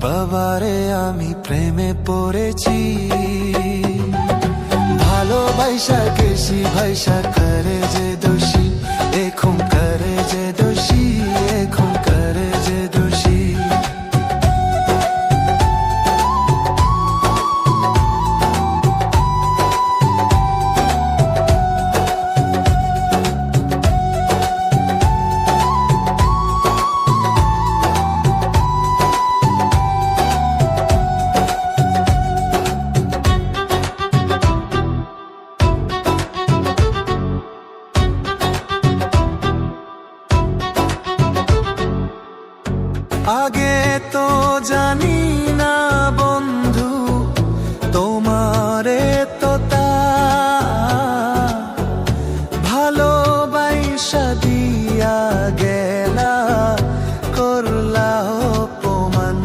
বাবারে আমি প্রেমে পড়েছি, ভালোবাসা গেছি ভাইসা করে যে দোষী, এখন করে যে দোষী, এখন করে যে দোষী। আগে তো জানি না বন্ধু তোমারে তো তা ভালোবাসা দিয়া গেলা করলা অপমান।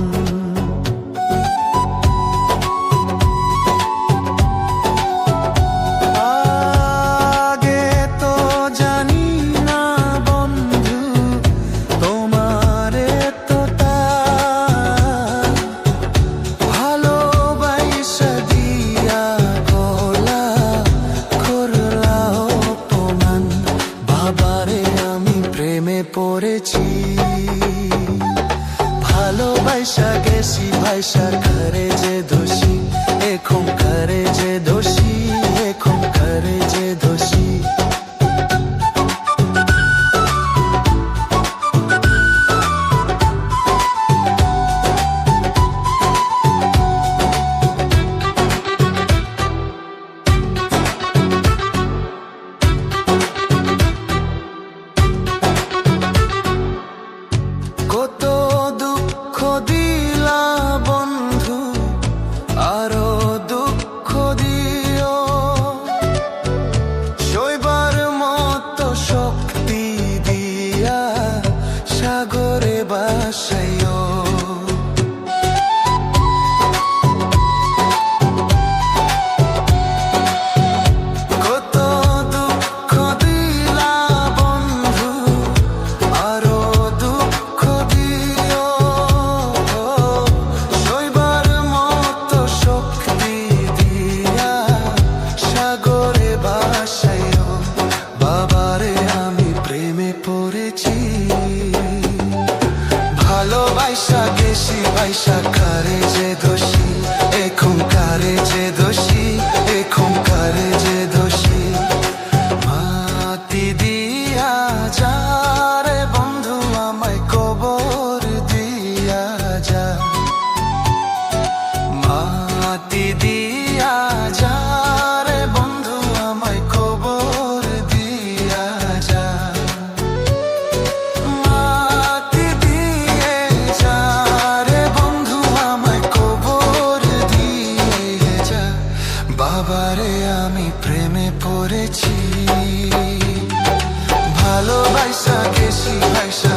আগে তো জানি না বন্ধু তোমারে পড়েছি, ভালোবাসা গেছি ভাইসা করে যে দোষী, এখন করে যে দোষী, এখন করে যে দোষী। কত দুঃখ দিলা বন্ধু, আরো দুঃখ দিও, সইবার মতো শক্তি দিয়া সাগরে বাসাইও। কত দুঃখ দিলা বন্ধু, আরো দুঃখ দিও, সইবার মতো শক্তি দিয়া সাগরে বাসাইও। বাবারে আমি প্রেমে পড়েছি, ভালোবাসা গেছি ভাইসা করে যে দোষী, এখন করে যে দোষী, এখন করে যে দোষী। মাটি দিয়া যা রে বন্ধু আমায় কবর দিয়া যা, মাটি দিয়া যা রে বন্ধু আমায় কবর দিয়া যা। মাটি দিয়ে যা রে বন্ধু আমায় কবর দিয়ে যা। বাবারে আমি প্রেমে পড়েছি, ভালোবাসা গেছি ভাইসা